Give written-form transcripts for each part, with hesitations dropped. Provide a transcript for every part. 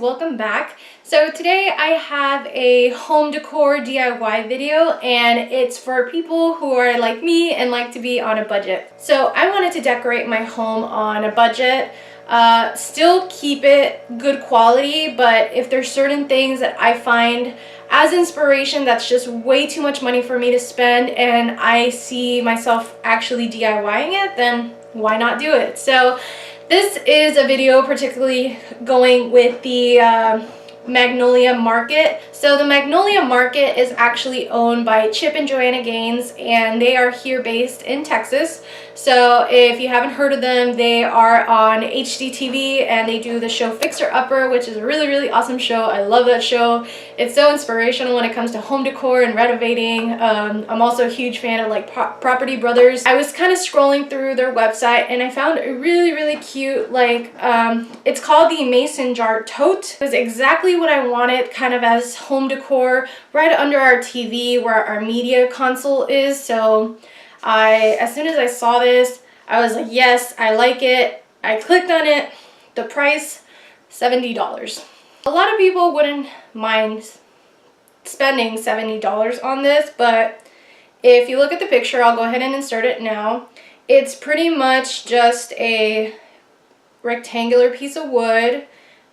welcome back. So today I have a home decor DIY video, and it's for people who are like me and like to be on a budget. So I wanted to decorate my home on a budget, still keep it good quality, but if there's certain things that I find as inspiration that's just way too much money for me to spend and I see myself actually DIYing it, then why not do it? So this is a video particularly going with the Magnolia Market. So the Magnolia Market is actually owned by Chip and Joanna Gaines, and they are here based in Texas. So if you haven't heard of them, they are on HDTV and they do the show Fixer Upper, which is a really awesome show. I love that show. It's so inspirational when it comes to home decor and renovating. I'm also a huge fan of like Property Brothers. I was kind of scrolling through their website and I found a really cute, like it's called the Mason Jar Tote. It was exactly what I wanted, kind of as home decor right under our TV where our media console is. So as soon as I saw this, I was like, yes, I like it. I clicked on it. The price, $70. A lot of people wouldn't mind spending $70 on this, but if you look at the picture, I'll go ahead and insert it now. It's pretty much just a rectangular piece of wood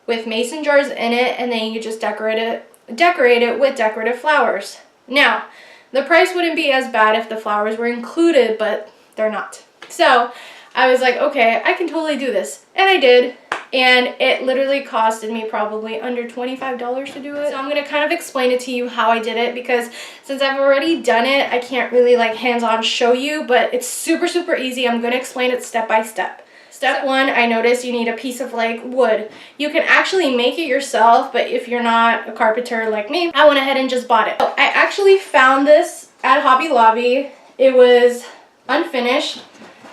with mason jars in it, and then you just decorate it with decorative flowers. Now, the price wouldn't be as bad if the flowers were included, but they're not. So I was like, okay, I can totally do this. And I did. And it literally costed me probably under $25 to do it. So I'm going to kind of explain it to you how I did it, because since I've already done it, I can't really like hands-on show you, but it's super easy. I'm going to explain it step by step. Step one, I noticed you need a piece of like wood. You can actually make it yourself, but if you're not a carpenter like me, I went ahead and just bought it. So I actually found this at Hobby Lobby. It was unfinished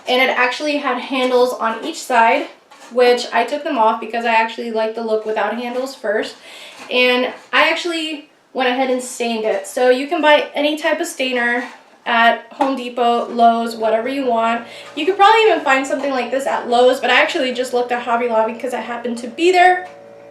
and it actually had handles on each side, which I took them off because I actually like the look without handles first. And I actually went ahead and stained it. So you can buy any type of stainer at Home Depot, Lowe's, whatever you want. You could probably even find something like this at Lowe's, but I actually just looked at Hobby Lobby because I happened to be there.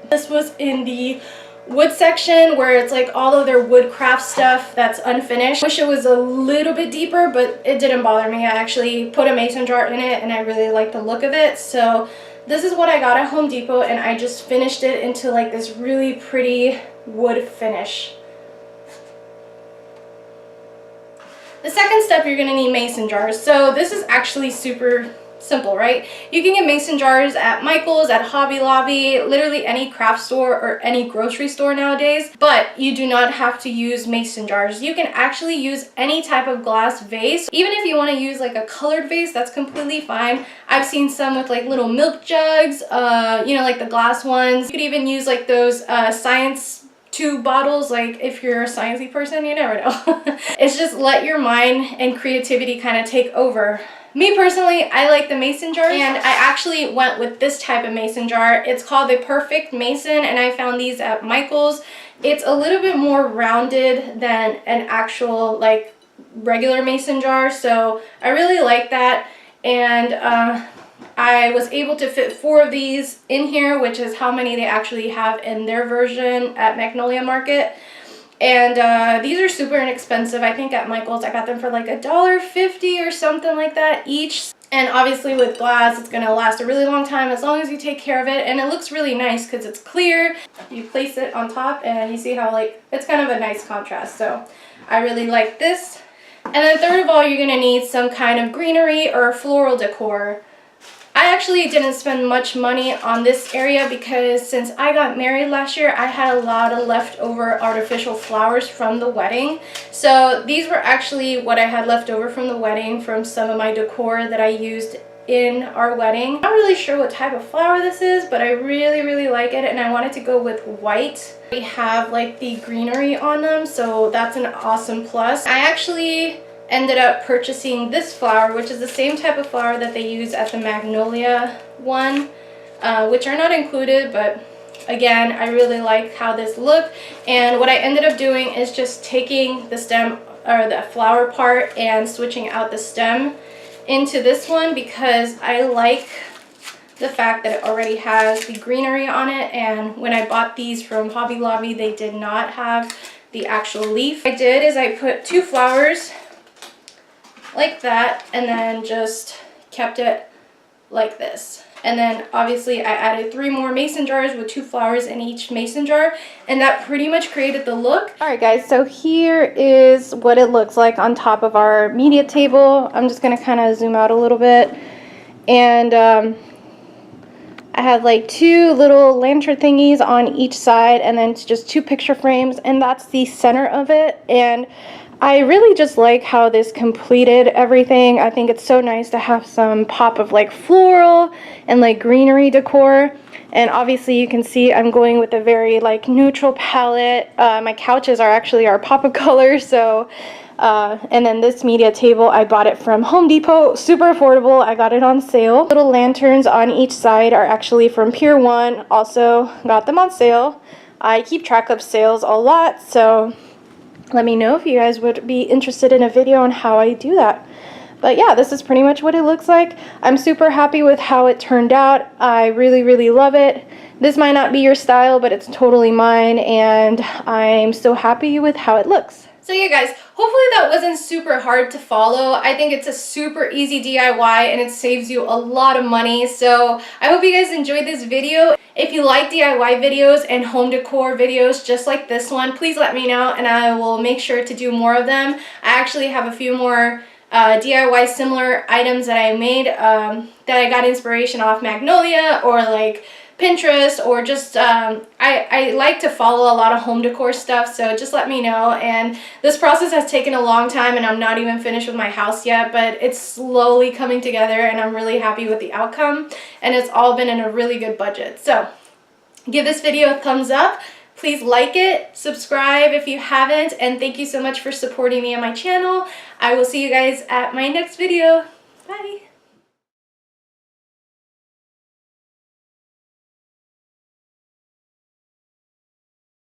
This was in the wood section where it's like all of their woodcraft stuff that's unfinished. Wish it was a little bit deeper, but it didn't bother me. I actually put a mason jar in it and I really like the look of it. So this is what I got at Home Depot, and I just finished it into like this really pretty wood finish. The second step, you're going to need mason jars. So this is actually super simple, right? You can get mason jars at Michael's, at Hobby Lobby, literally any craft store or any grocery store nowadays, but you do not have to use mason jars. You can actually use any type of glass vase. Even if you want to use like a colored vase, that's completely fine. I've seen some with like little milk jugs, you know, like the glass ones. You could even use like those science tube bottles, like if you're a sciencey person, you never know. It's just let your mind and creativity kind of take over. Me personally, I like the mason jars, and I actually went with this type of mason jar. It's called the Perfect Mason, and I found these at Michael's. It's a little bit more rounded than an actual like regular mason jar, so I really like that. And I was able to fit 4 of these in here, which is how many they actually have in their version at Magnolia Market. And these are super inexpensive. I think at Michael's I got them for like $1.50 or something like that each. And obviously with glass, it's going to last a really long time as long as you take care of it. And it looks really nice because it's clear. You place it on top and you see how like it's kind of a nice contrast. So I really like this. And then third of all, you're going to need some kind of greenery or floral decor. I actually didn't spend much money on this area because since I got married last year, I had a lot of leftover artificial flowers from the wedding. So these were actually what I had left over from the wedding from some of my decor that I used in our wedding. I'm not really sure what type of flower this is, but I really like it, and I wanted to go with white. We have like the greenery on them, so that's an awesome plus. I actually ended up purchasing this flower, which is the same type of flower that they use at the Magnolia one, which are not included, but again, I really like how this looked. And what I ended up doing is just taking the stem or the flower part and switching out the stem into this one because I like the fact that it already has the greenery on it, and when I bought these from Hobby Lobby, they did not have the actual leaf. What I did is I put 2 flowers like that, and then just kept it like this. And then obviously I added 3 more mason jars with 2 flowers in each mason jar, and that pretty much created the look. All right guys, so here is what it looks like on top of our media table. I'm just gonna kind of zoom out a little bit. And I have like 2 little lantern thingies on each side, and then just 2 picture frames, and that's the center of it. And I really just like how this completed everything. I think it's so nice to have some pop of like floral and like greenery decor. And obviously you can see I'm going with a very like neutral palette. My couches are actually our pop of color, so and then this media table, I bought it from Home Depot, super affordable. I got it on sale. Little lanterns on each side are actually from Pier 1, also got them on sale. I keep track of sales a lot, so let me know if you guys would be interested in a video on how I do that. But yeah, this is pretty much what it looks like. I'm super happy with how it turned out. I really love it. This might not be your style, but it's totally mine, and I'm so happy with how it looks. So yeah guys, hopefully that wasn't super hard to follow. I think it's a super easy DIY and it saves you a lot of money. So I hope you guys enjoyed this video. If you like DIY videos and home decor videos just like this one, please let me know and I will make sure to do more of them. I actually have a few more DIY similar items that I made that I got inspiration off Magnolia or like Pinterest, or just I like to follow a lot of home decor stuff, so just let me know. And this process has taken a long time and I'm not even finished with my house yet, but it's slowly coming together and I'm really happy with the outcome, and it's all been in a really good budget. So give this video a thumbs up, please like it, subscribe if you haven't, and thank you so much for supporting me on my channel. I will see you guys at my next video. Bye!